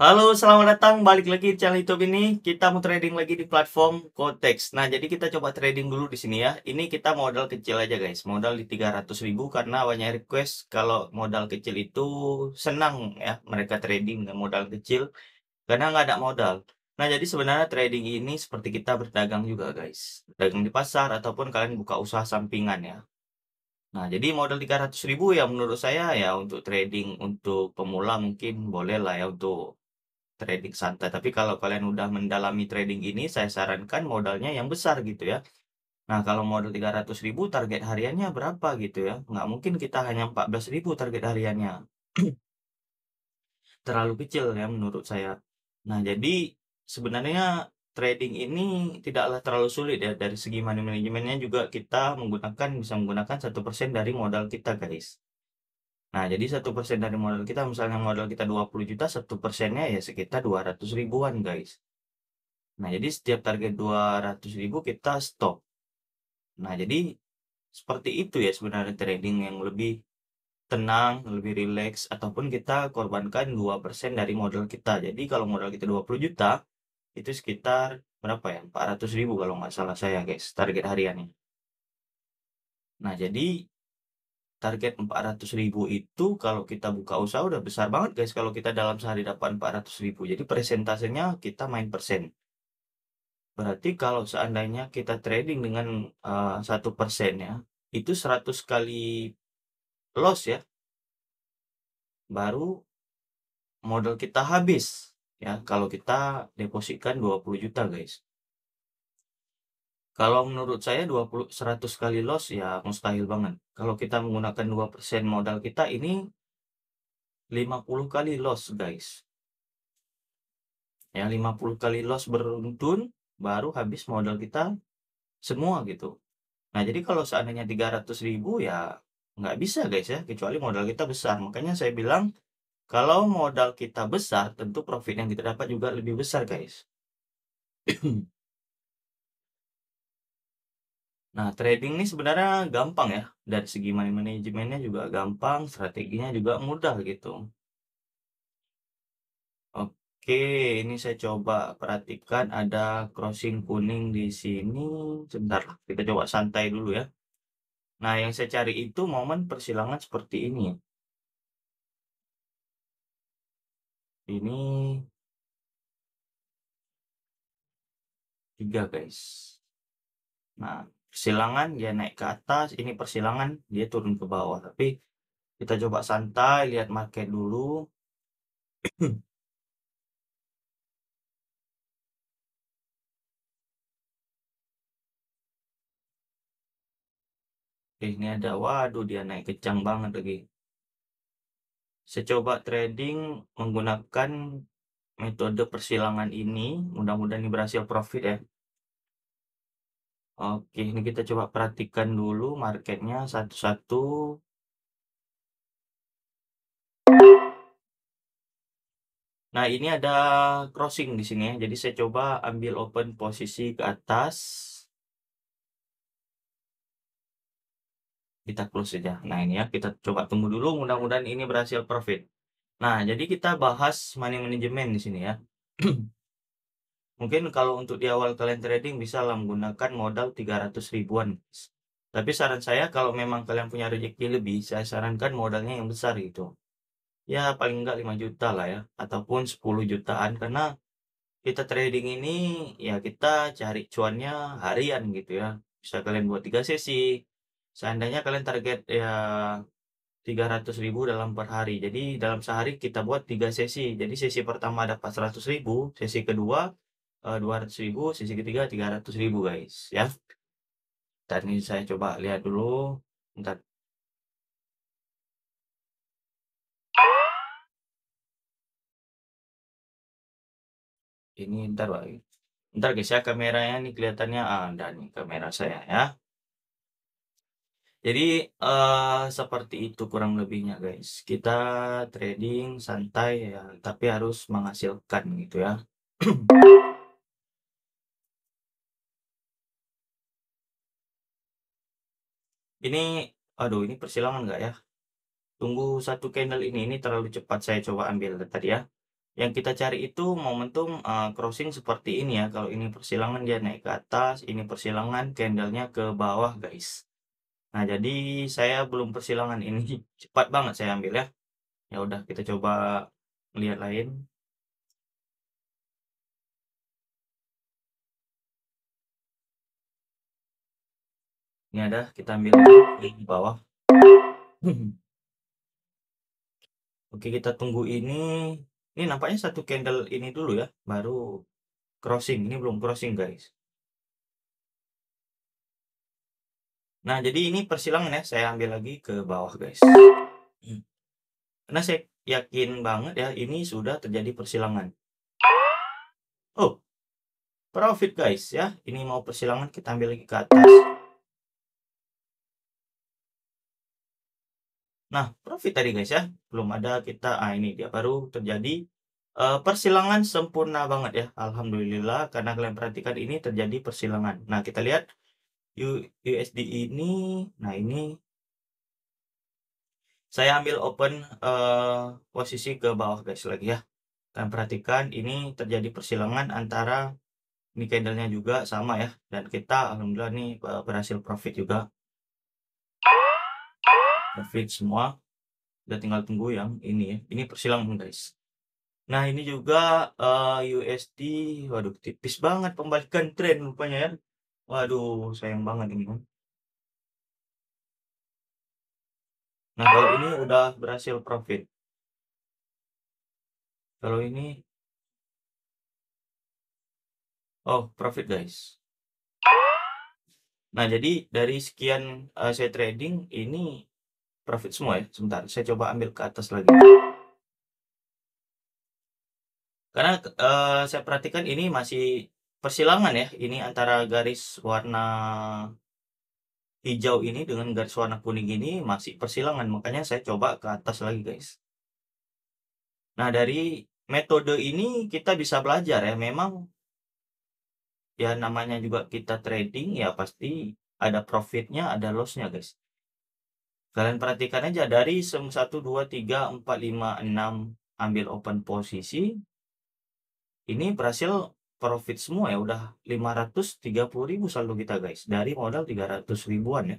Halo, selamat datang balik lagi di channel YouTube ini. Kita mau trading lagi di platform Kotex. Nah, jadi kita coba trading dulu di sini ya. Ini kita modal kecil aja guys. Modal di 300.000 karena banyak request kalau modal kecil itu senang ya mereka trading dengan modal kecil karena nggak ada modal. Nah, jadi sebenarnya trading ini seperti kita berdagang juga guys. Dagang di pasar ataupun kalian buka usaha sampingan ya. Nah, jadi modal 300.000 ya menurut saya ya untuk trading untuk pemula mungkin boleh lah ya untuk trading santai. Tapi kalau kalian udah mendalami trading ini, saya sarankan modalnya yang besar gitu ya. Nah, kalau modal 300.000 target hariannya berapa gitu ya. Nggak mungkin kita hanya 14.000 target hariannya. Terlalu kecil ya menurut saya. Nah, jadi sebenarnya trading ini tidaklah terlalu sulit ya. Dari segi money manajemennya juga kita bisa menggunakan 1% dari modal kita guys. Nah, jadi 1% dari modal kita, misalnya modal kita 20 juta, 1%-nya ya sekitar 200 ribuan guys. Nah, jadi setiap target 200.000 kita stop. Nah, jadi seperti itu ya sebenarnya trading yang lebih tenang, lebih rileks, ataupun kita korbankan 2% dari modal kita. Jadi kalau modal kita 20 juta, itu sekitar berapa ya? 400.000 kalau nggak salah saya guys, target hariannya. Nah, jadi target 400.000 itu kalau kita buka usaha udah besar banget guys kalau kita dalam sehari dapat 400.000. Jadi persentasenya kita main persen. Berarti kalau seandainya kita trading dengan 1% ya, itu 100 kali loss ya, baru modal kita habis ya kalau kita depositkan 20 juta guys. Kalau menurut saya 100 kali loss ya mustahil banget. Kalau kita menggunakan 2% modal kita ini 50 kali loss guys. Ya 50 kali loss beruntun baru habis modal kita semua gitu. Nah, jadi kalau seandainya 300.000 ya nggak bisa guys ya, kecuali modal kita besar. Makanya saya bilang kalau modal kita besar, tentu profit yang kita dapat juga lebih besar guys. Nah, trading ini sebenarnya gampang ya. Dari segi money manajemennya juga gampang, strateginya juga mudah gitu. Oke, ini saya coba perhatikan ada crossing kuning di sini. Sebentar, kita coba santai dulu ya. Nah, yang saya cari itu momen persilangan seperti ini ya. Ini 3 guys. Nah, persilangan dia naik ke atas, ini persilangan dia turun ke bawah. Tapi kita coba santai, lihat market dulu. Ini ada, waduh dia naik kencang banget lagi. Saya coba trading menggunakan metode persilangan ini, mudah-mudahan ini berhasil profit ya. Oke, ini kita coba perhatikan dulu marketnya satu-satu. Nah, ini ada crossing di sini ya. Jadi saya coba ambil open posisi ke atas. Kita close saja. Nah, ini ya, kita coba tunggu dulu mudah-mudahan ini berhasil profit. Nah, jadi kita bahas money management di sini ya. Mungkin kalau untuk di awal kalian trading bisa lah menggunakan modal 300 ribuan. Tapi saran saya kalau memang kalian punya rezeki lebih, saya sarankan modalnya yang besar gitu. Ya paling enggak 5 juta lah ya, ataupun 10 jutaan karena kita trading ini ya kita cari cuannya harian gitu ya. Bisa kalian buat 3 sesi. Seandainya kalian target ya 300.000 dalam per hari. Jadi dalam sehari kita buat 3 sesi. Jadi sesi pertama dapat 100.000, sesi kedua 200.000, sesi ketiga 300.000 guys ya. Dan ini saya coba lihat dulu. Bentar, ini ntar Pak. Ntar guys ya kameranya nih kelihatannya ada nih kamera saya ya. Jadi seperti itu kurang lebihnya guys. Kita trading santai ya, tapi harus menghasilkan gitu ya. Ini, aduh ini persilangan nggak ya? Tunggu satu candle ini terlalu cepat saya coba ambil tadi ya. Yang kita cari itu momentum, crossing seperti ini ya, kalau ini persilangan dia naik ke atas, ini persilangan candlenya ke bawah, guys. Nah, jadi saya belum persilangan ini, cepat banget saya ambil ya. Ya udah kita coba lihat lain. Ini ada, kita ambil di bawah. Oke, kita tunggu ini. Ini nampaknya satu candle ini dulu ya, baru crossing. Ini belum crossing, guys. Nah, jadi ini persilangan ya, saya ambil lagi ke bawah, guys. Karena saya yakin banget ya, ini sudah terjadi persilangan. Oh, profit, guys ya. Ini mau persilangan, kita ambil lagi ke atas. Nah, profit tadi, guys ya. Belum ada kita, ini dia baru terjadi persilangan sempurna banget ya. Alhamdulillah, karena kalian perhatikan ini terjadi persilangan. Nah, kita lihat USD ini. Nah, ini saya ambil open posisi ke bawah, guys, lagi ya. Kalian perhatikan ini terjadi persilangan antara ini candlenya juga sama ya, dan kita alhamdulillah nih berhasil profit juga. Profit semua. Udah tinggal tunggu yang ini ya. Ini persilangan, guys. Nah, ini juga USD, waduh tipis banget pembalikan tren rupanya ya. Waduh, sayang banget ini kan. Nah, kalau ini udah berhasil profit. Kalau ini, oh profit, guys. Nah, jadi dari sekian saya trading ini profit semua ya. Sebentar, saya coba ambil ke atas lagi. Karena saya perhatikan ini masih persilangan ya. Ini antara garis warna hijau ini dengan garis warna kuning ini masih persilangan. Makanya saya coba ke atas lagi, guys. Nah, dari metode ini kita bisa belajar ya. Memang ya namanya juga kita trading ya pasti ada profitnya, ada lossnya, guys. Kalian perhatikan aja dari 1, 2, 3, 4, 5, 6 ambil open posisi. Ini berhasil profit semua ya, udah 530.000 saldo kita, guys. Dari modal 300 ribuan ya.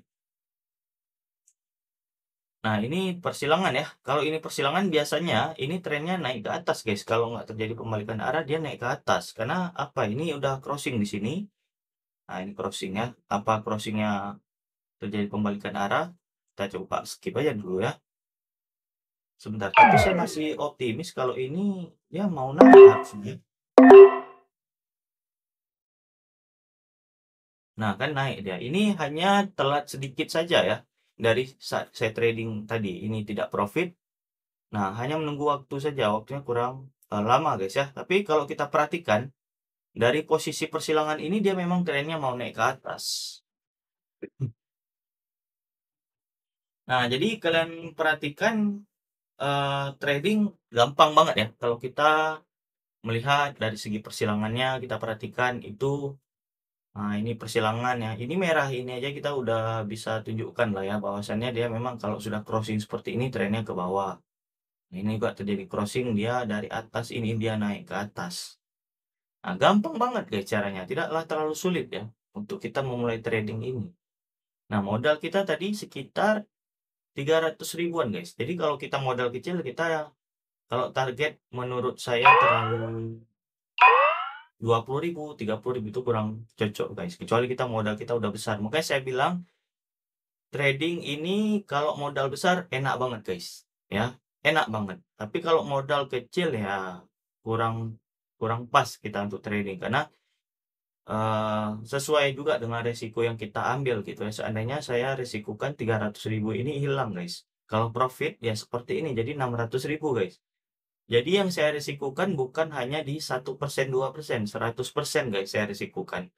Nah, ini persilangan ya. Kalau ini persilangan biasanya ini trennya naik ke atas, guys. Kalau nggak terjadi pembalikan arah, dia naik ke atas. Karena apa? Ini udah crossing di sini. Nah, ini crossing ya. Apa crossingnya terjadi pembalikan arah? Kita coba skip aja dulu ya. Sebentar. Tapi saya masih optimis kalau ini dia mau naik harusnya. Nah, kan naik dia. Ini hanya telat sedikit saja ya. Dari saat saya trading tadi ini tidak profit. Nah, hanya menunggu waktu saja. Waktunya kurang lama, guys ya. Tapi kalau kita perhatikan dari posisi persilangan ini dia memang trennya mau naik ke atas. Nah, jadi kalian perhatikan trading gampang banget ya. Kalau kita melihat dari segi persilangannya, kita perhatikan itu. Nah, ini persilangan ya. Ini merah ini aja kita udah bisa tunjukkan lah ya bahwasannya dia memang kalau sudah crossing seperti ini trennya ke bawah. Nah, ini juga terjadi crossing dia dari atas, ini dia naik ke atas. Nah, gampang banget guys caranya. Tidaklah terlalu sulit ya untuk kita memulai trading ini. Nah, modal kita tadi sekitar 300 ribuan guys. Jadi kalau kita modal kecil kita kalau target menurut saya terlalu 20.000, 30.000 itu kurang cocok guys. Kecuali kita modal kita udah besar. Makanya saya bilang trading ini kalau modal besar enak banget guys. Ya, enak banget. Tapi kalau modal kecil ya kurang kurang pas kita untuk trading karena sesuai juga dengan resiko yang kita ambil gitu ya. Seandainya saya resikokan 300.000 ini hilang guys. Kalau profit ya seperti ini jadi 600.000 guys. Jadi yang saya resikokan bukan hanya di 1%, 2%, 100% guys saya resikokan.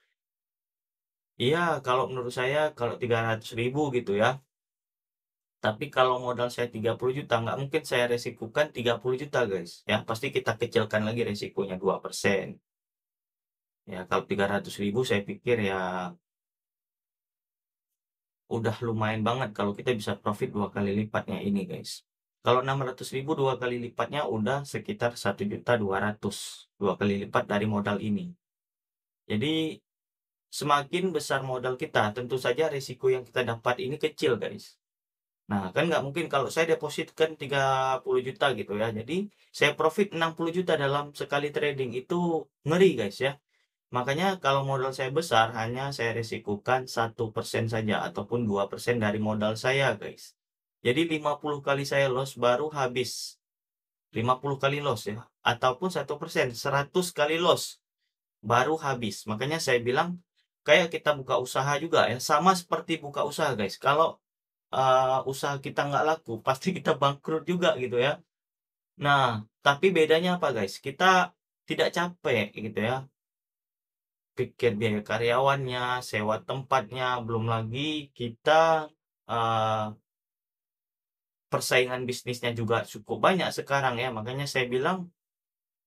Iya, kalau menurut saya kalau 300.000 gitu ya. Tapi kalau modal saya 30 juta, nggak mungkin saya resikokan 30 juta guys. Ya, pasti kita kecilkan lagi resikonya 2%. Ya, kalau 300.000 saya pikir ya udah lumayan banget kalau kita bisa profit 2 kali lipatnya ini guys. Kalau 600.000 2 kali lipatnya udah sekitar 1.200.000, 2 kali lipat dari modal ini. Jadi semakin besar modal kita, tentu saja risiko yang kita dapat ini kecil, guys. Nah, kan nggak mungkin kalau saya depositkan 30 juta gitu ya, jadi saya profit 60 juta dalam sekali trading, itu ngeri, guys ya. Makanya kalau modal saya besar, hanya saya risikokan 1% saja ataupun 2% dari modal saya, guys. Jadi 50 kali saya loss baru habis. 50 kali loss ya, ataupun 1%, 100 kali loss baru habis. Makanya saya bilang kayak kita buka usaha juga ya, sama seperti buka usaha, guys. Kalau usaha kita nggak laku, pasti kita bangkrut juga gitu ya. Nah, tapi bedanya apa, guys? Kita tidak capek gitu ya, pikir biaya karyawannya, sewa tempatnya, belum lagi kita eee, persaingan bisnisnya juga cukup banyak sekarang ya. Makanya saya bilang,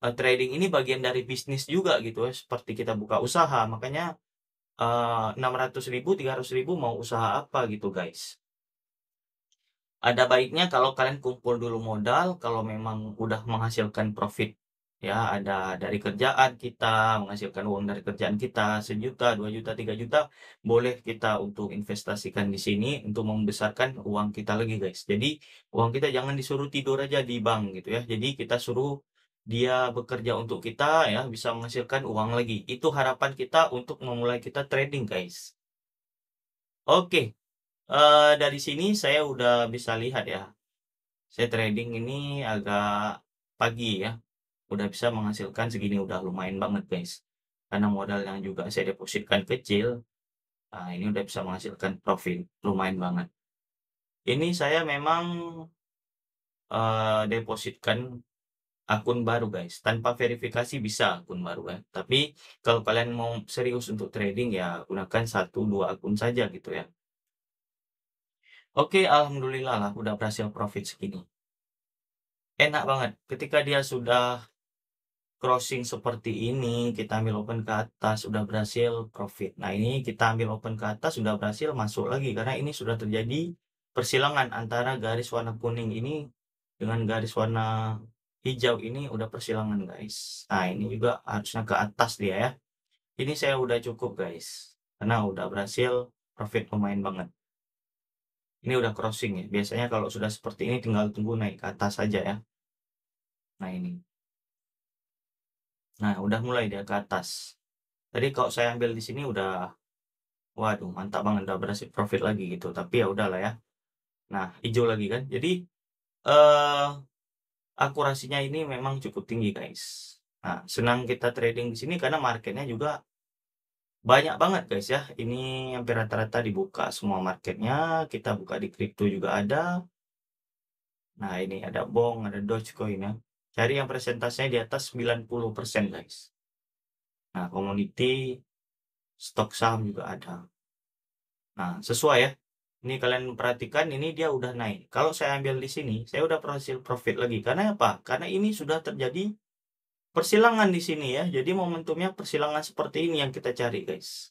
trading ini bagian dari bisnis juga gitu ya, seperti kita buka usaha. Makanya, 600.000, 300.000 mau usaha apa gitu, guys. Ada baiknya kalau kalian kumpul dulu modal, kalau memang udah menghasilkan profit, ya, ada dari kerjaan kita, menghasilkan uang dari kerjaan kita, 1 juta, 2 juta, 3 juta, boleh kita untuk investasikan di sini untuk membesarkan uang kita lagi, guys. Jadi, uang kita jangan disuruh tidur aja di bank gitu ya. Jadi kita suruh dia bekerja untuk kita ya, bisa menghasilkan uang lagi. Itu harapan kita untuk memulai kita trading, guys. Oke, dari sini saya udah bisa lihat ya, saya trading ini agak pagi ya, udah bisa menghasilkan segini, udah lumayan banget, guys. Karena modal yang juga saya depositkan kecil, ini udah bisa menghasilkan profit, lumayan banget. Ini saya memang, depositkan akun baru, guys, tanpa verifikasi bisa akun baru ya. Tapi kalau kalian mau serius untuk trading ya gunakan 1, 2 akun saja gitu ya. Oke, alhamdulillah lah udah berhasil profit segini. Enak banget ketika dia sudah crossing seperti ini, kita ambil open ke atas, sudah berhasil profit. Nah, ini kita ambil open ke atas, sudah berhasil masuk lagi, karena ini sudah terjadi persilangan antara garis warna kuning ini dengan garis warna hijau ini, udah persilangan, guys. Nah, ini juga harusnya ke atas dia ya. Ini saya udah cukup, guys, karena udah berhasil profit lumayan banget. Ini udah crossing ya. Biasanya kalau sudah seperti ini tinggal tunggu naik ke atas saja ya. Nah, ini. Nah, udah mulai dia ke atas. Tadi kalau saya ambil di sini udah, waduh, mantap banget, udah berhasil profit lagi gitu, tapi ya udahlah ya. Nah, hijau lagi kan. Jadi, eee, akurasinya ini memang cukup tinggi, guys. Nah, senang kita trading di sini karena marketnya juga banyak banget, guys ya. Ini hampir rata-rata dibuka semua marketnya, kita buka di kripto juga ada. Nah, ini ada Bong, ada Dogecoin ya. Cari yang persentasenya di atas 90%, guys. Nah, komoditi, stok saham juga ada. Nah, sesuai ya. Ini kalian perhatikan, ini dia udah naik. Kalau saya ambil di sini, saya udah berhasil profit lagi. Karena apa? Karena ini sudah terjadi persilangan di sini ya. Jadi momentumnya persilangan seperti ini yang kita cari, guys.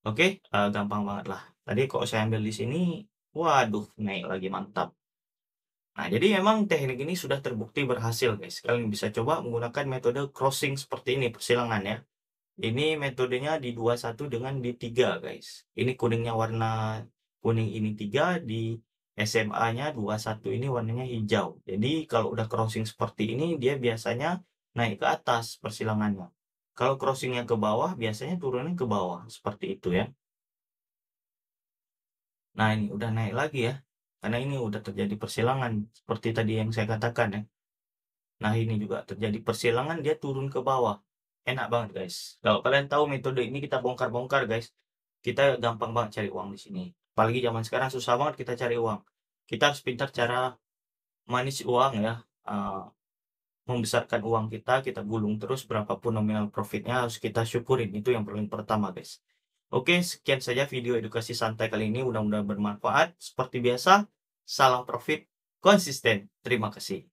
Oke, gampang banget lah. Tadi kalau saya ambil di sini, waduh, naik lagi, mantap. Nah, jadi memang teknik ini sudah terbukti berhasil, guys. Kalian bisa coba menggunakan metode crossing seperti ini, persilangan ya. Ini metodenya di 21 dengan di 3, guys. Ini kuningnya warna kuning, ini 3, di SMA-nya 21, ini warnanya hijau. Jadi kalau udah crossing seperti ini, dia biasanya naik ke atas persilangannya. Kalau crossingnya ke bawah, biasanya turunnya ke bawah, seperti itu ya. Nah, ini udah naik lagi ya, karena ini udah terjadi persilangan, seperti tadi yang saya katakan ya. Nah, ini juga terjadi persilangan, dia turun ke bawah. Enak banget, guys. Kalau kalian tahu metode ini kita bongkar-bongkar, guys. Kita gampang banget cari uang di sini. Apalagi zaman sekarang susah banget kita cari uang. Kita harus pintar cara manage uang ya. Membesarkan uang kita gulung terus berapapun nominal profitnya harus kita syukurin. Itu yang paling pertama, guys. Oke, sekian saja video edukasi santai kali ini. Mudah-mudahan bermanfaat. Seperti biasa, salam profit konsisten. Terima kasih.